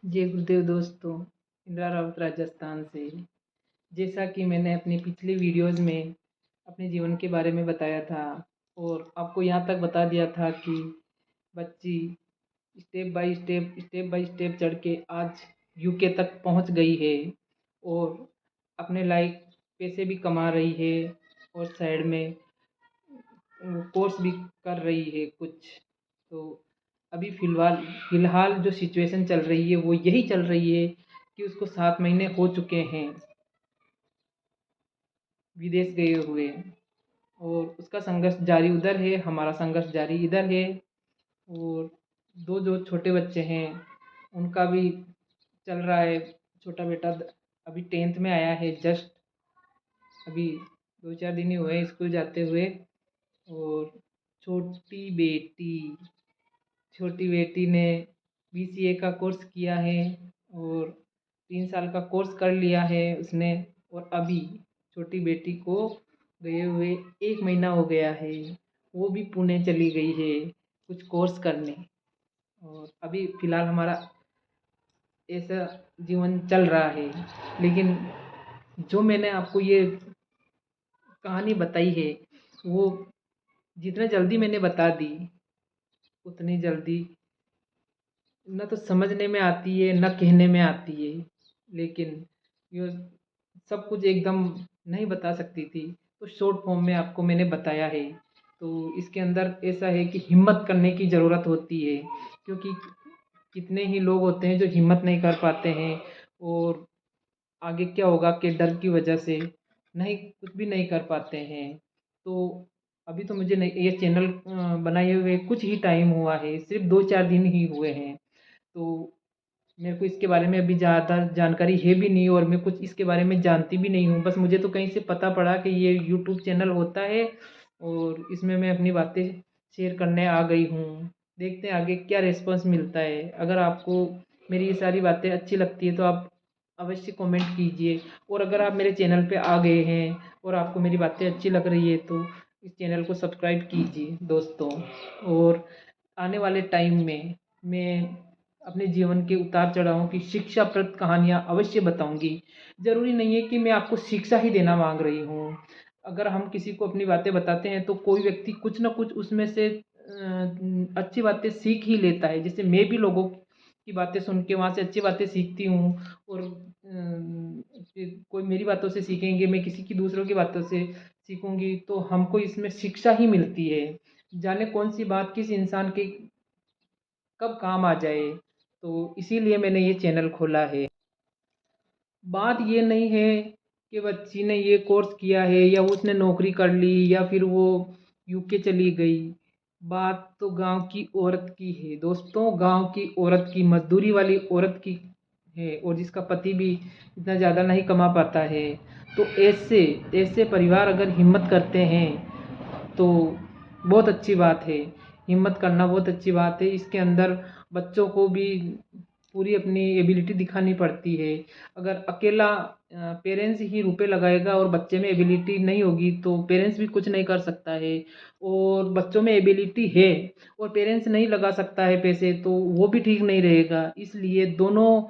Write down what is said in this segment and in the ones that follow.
जय गुरुदेव दोस्तों। इंदिरा रावत राजस्थान से। जैसा कि मैंने अपनी पिछली वीडियोज़ में अपने जीवन के बारे में बताया था और आपको यहाँ तक बता दिया था कि बच्ची स्टेप बाय स्टेप चढ़ के आज यूके तक पहुँच गई है और अपने लायक पैसे भी कमा रही है और साइड में कोर्स भी कर रही है कुछ। तो अभी फ़िलहाल जो सिचुएशन चल रही है वो यही चल रही है कि उसको 7 महीने हो चुके हैं विदेश गए हुए और उसका संघर्ष जारी उधर है, हमारा संघर्ष जारी इधर है। और 2 जो छोटे बच्चे हैं उनका भी चल रहा है। छोटा बेटा अभी 10th में आया है, जस्ट अभी 2-4 दिन ही हुए हैं स्कूल जाते हुए। और छोटी बेटी छोटी बेटी ने बीसीए का कोर्स किया है और 3 साल का कोर्स कर लिया है उसने। और अभी छोटी बेटी को गए हुए 1 महीना हो गया है, वो भी पुणे चली गई है कुछ कोर्स करने। और अभी फ़िलहाल हमारा ऐसा जीवन चल रहा है। लेकिन जो मैंने आपको ये कहानी बताई है वो जितना जल्दी मैंने बता दी उतनी जल्दी न तो समझने में आती है न कहने में आती है। लेकिन ये सब कुछ एकदम नहीं बता सकती थी, तो शॉर्ट फॉर्म में आपको मैंने बताया है। तो इसके अंदर ऐसा है कि हिम्मत करने की ज़रूरत होती है, क्योंकि कितने ही लोग होते हैं जो हिम्मत नहीं कर पाते हैं और आगे क्या होगा के डर की वजह से नहीं कुछ भी नहीं कर पाते हैं। तो अभी तो मुझे नहीं ये चैनल बनाए हुए कुछ ही टाइम हुआ है, सिर्फ 2-4 दिन ही हुए हैं। तो मेरे को इसके बारे में अभी ज़्यादा जानकारी है भी नहीं और मैं कुछ इसके बारे में जानती भी नहीं हूँ। बस मुझे तो कहीं से पता पड़ा कि ये यूट्यूब चैनल होता है और इसमें मैं अपनी बातें शेयर करने आ गई हूँ। देखते हैं आगे क्या रिस्पॉन्स मिलता है। अगर आपको मेरी ये सारी बातें अच्छी लगती है तो आप अवश्य कमेंट कीजिए। और अगर आप मेरे चैनल पे आ गए हैं और आपको मेरी बातें अच्छी लग रही है तो इस चैनल को सब्सक्राइब कीजिए दोस्तों। और आने वाले टाइम में मैं अपने जीवन के उतार चढ़ावों की शिक्षाप्रद कहानियाँ अवश्य बताऊंगी। ज़रूरी नहीं है कि मैं आपको शिक्षा ही देना मांग रही हूँ। अगर हम किसी को अपनी बातें बताते हैं तो कोई व्यक्ति कुछ ना कुछ उसमें से अच्छी बातें सीख ही लेता है। जैसे मैं भी लोगों की बातें सुन के वहाँ से अच्छी बातें सीखती हूँ और फिर कोई मेरी बातों से सीखेंगे, मैं किसी की दूसरों की बातों से सीखूंगी तो हमको इसमें शिक्षा ही मिलती है। जाने कौन सी बात किस इंसान के कब काम आ जाए। तो इसीलिए मैंने ये चैनल खोला है। बात ये नहीं है कि बच्ची ने ये कोर्स किया है या उसने नौकरी कर ली या फिर वो यूके चली गई। बात तो गांव की औरत की है दोस्तों, गांव की औरत की, मजदूरी वाली औरत की है और जिसका पति भी इतना ज़्यादा नहीं कमा पाता है। तो ऐसे ऐसे परिवार अगर हिम्मत करते हैं तो बहुत अच्छी बात है। हिम्मत करना बहुत अच्छी बात है। इसके अंदर बच्चों को भी पूरी अपनी एबिलिटी दिखानी पड़ती है। अगर अकेला पेरेंट्स ही रुपए लगाएगा और बच्चे में एबिलिटी नहीं होगी तो पेरेंट्स भी कुछ नहीं कर सकता है। और बच्चों में एबिलिटी है और पेरेंट्स नहीं लगा सकता है पैसे तो वो भी ठीक नहीं रहेगा। इसलिए दोनों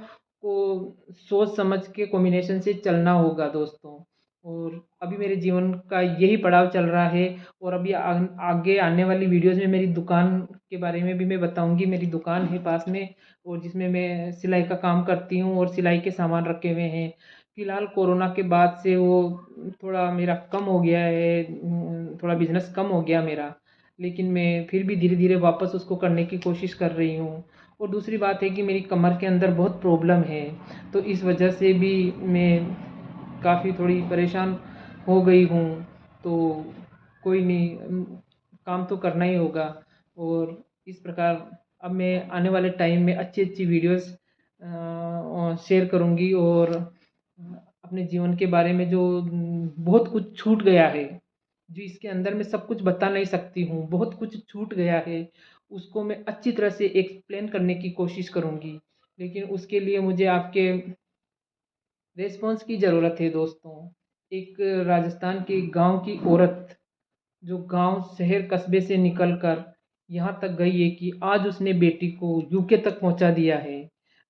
को सोच समझ के कॉम्बिनेशन से चलना होगा दोस्तों। और अभी मेरे जीवन का यही पड़ाव चल रहा है। और अभी आगे आने वाली वीडियोज़ में मेरी दुकान के बारे में भी मैं बताऊंगी। मेरी दुकान है पास में और जिसमें मैं सिलाई का काम करती हूँ और सिलाई के सामान रखे हुए हैं। फ़िलहाल कोरोना के बाद से वो थोड़ा मेरा कम हो गया है, थोड़ा बिज़नेस कम हो गया मेरा। लेकिन मैं फिर भी धीरे धीरे वापस उसको करने की कोशिश कर रही हूँ। और दूसरी बात है कि मेरी कमर के अंदर बहुत प्रॉब्लम है, तो इस वजह से भी मैं काफ़ी थोड़ी परेशान हो गई हूँ। तो कोई नहीं, काम तो करना ही होगा। और इस प्रकार अब मैं आने वाले टाइम में अच्छी अच्छी वीडियोस शेयर करूँगी और अपने जीवन के बारे में जो बहुत कुछ छूट गया है, जो इसके अंदर मैं सब कुछ बता नहीं सकती हूँ, बहुत कुछ छूट गया है, उसको मैं अच्छी तरह से एक्सप्लेन करने की कोशिश करूँगी। लेकिन उसके लिए मुझे आपके रिस्पॉन्स की ज़रूरत है दोस्तों। एक राजस्थान के गांव की औरत जो गांव शहर कस्बे से निकलकर यहाँ तक गई है कि आज उसने बेटी को यूके तक पहुँचा दिया है।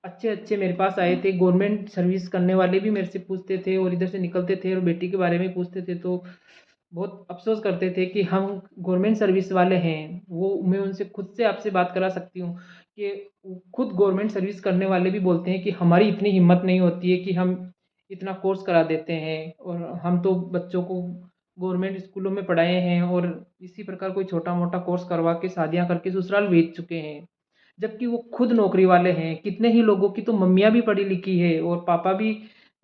अच्छे अच्छे मेरे पास आए थे, गवर्नमेंट सर्विस करने वाले भी मेरे से पूछते थे और इधर से निकलते थे और बेटी के बारे में पूछते थे, तो बहुत अफ़सोस करते थे कि हम गवर्नमेंट सर्विस वाले हैं। वो मैं उनसे खुद से आपसे बात करा सकती हूँ कि खुद गवर्नमेंट सर्विस करने वाले भी बोलते हैं कि हमारी इतनी हिम्मत नहीं होती है कि हम इतना कोर्स करा देते हैं, और हम तो बच्चों को गवर्नमेंट स्कूलों में पढ़ाए हैं और इसी प्रकार कोई छोटा मोटा कोर्स करवा के शादियाँ करके ससुराल भेज चुके हैं, जबकि वो खुद नौकरी वाले हैं। कितने ही लोगों की तो मम्मियाँ भी पढ़ी लिखी है और पापा भी,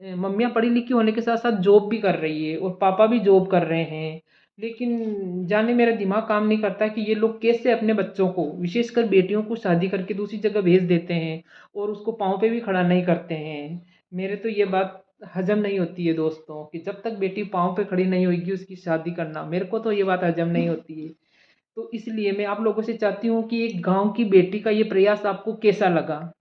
मम्मियाँ पढ़ी लिखी होने के साथ साथ जॉब भी कर रही है और पापा भी जॉब कर रहे हैं, लेकिन जाने मेरा दिमाग काम नहीं करता कि ये लोग कैसे अपने बच्चों को, विशेषकर बेटियों को शादी करके दूसरी जगह भेज देते हैं और उसको पाँव पे भी खड़ा नहीं करते हैं। मेरे तो ये बात हजम नहीं होती है दोस्तों, कि जब तक बेटी पाँव पे खड़ी नहीं होगी उसकी शादी करना, मेरे को तो ये बात हजम नहीं होती है। तो इसलिए मैं आप लोगों से चाहती हूँ कि एक गांव की बेटी का ये प्रयास आपको कैसा लगा,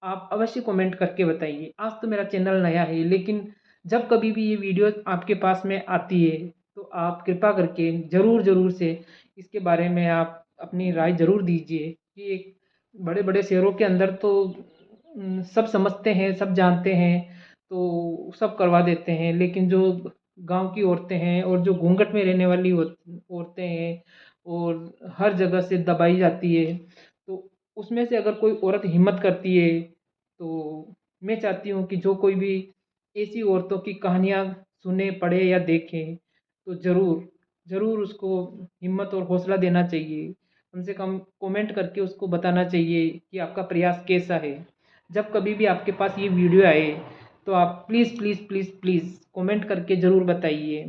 आप अवश्य कमेंट करके बताइए। आज तो मेरा चैनल नया है, लेकिन जब कभी भी ये वीडियो आपके पास में आती है तो आप कृपा करके ज़रूर ज़रूर से इसके बारे में आप अपनी राय ज़रूर दीजिए, कि एक बड़े बड़े शहरों के अंदर तो सब समझते हैं, सब जानते हैं, तो सब करवा देते हैं, लेकिन जो गांव की औरतें हैं और जो घूंघट में रहने वाली औरतें हैं और हर जगह से दबाई जाती है, तो उसमें से अगर कोई औरत हिम्मत करती है, तो मैं चाहती हूँ कि जो कोई भी ऐसी औरतों की कहानियाँ सुने, पढ़े या देखे, तो ज़रूर ज़रूर उसको हिम्मत और हौसला देना चाहिए। कम से कम कमेंट करके उसको बताना चाहिए कि आपका प्रयास कैसा है। जब कभी भी आपके पास ये वीडियो आए तो आप please please please please comment करके ज़रूर बताइए,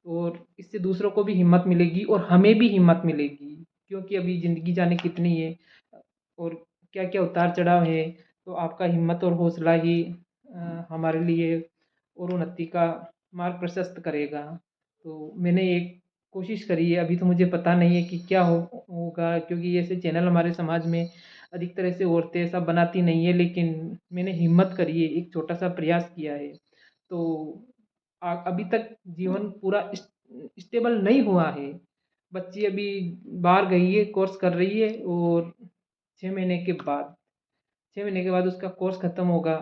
और इससे दूसरों को भी हिम्मत मिलेगी और हमें भी हिम्मत मिलेगी, क्योंकि अभी ज़िंदगी जाने कितनी है और क्या क्या उतार चढ़ाव है। तो आपका हिम्मत और हौसला ही हमारे लिए और उन्नति का मार्ग प्रशस्त करेगा। तो मैंने एक कोशिश करी है, अभी तो मुझे पता नहीं है कि क्या होगा, क्योंकि ऐसे चैनल हमारे समाज में अधिक तरह से औरतें ऐसा बनाती नहीं है, लेकिन मैंने हिम्मत करी है, एक छोटा सा प्रयास किया है। तो अभी तक जीवन पूरा स्टेबल नहीं हुआ है। बच्ची अभी बाहर गई है, कोर्स कर रही है, और 6 महीने के बाद 6 महीने के बाद उसका कोर्स ख़त्म होगा,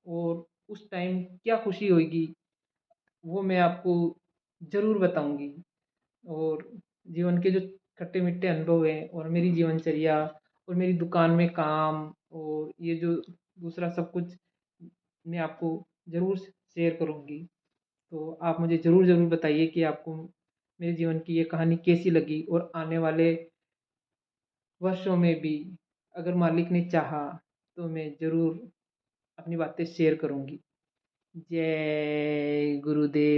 और उस टाइम क्या खुशी होगी वो मैं आपको ज़रूर बताऊंगी। और जीवन के जो खट्टे मीठे अनुभव हैं और मेरी जीवनचर्या और मेरी दुकान में काम और ये जो दूसरा सब कुछ मैं आपको ज़रूर शेयर करूंगी। तो आप मुझे ज़रूर ज़रूर बताइए कि आपको मेरे जीवन की ये कहानी कैसी लगी, और आने वाले वर्षों में भी अगर मालिक ने चाहा तो मैं ज़रूर अपनी बातें शेयर करूंगी। जय गुरुदेव।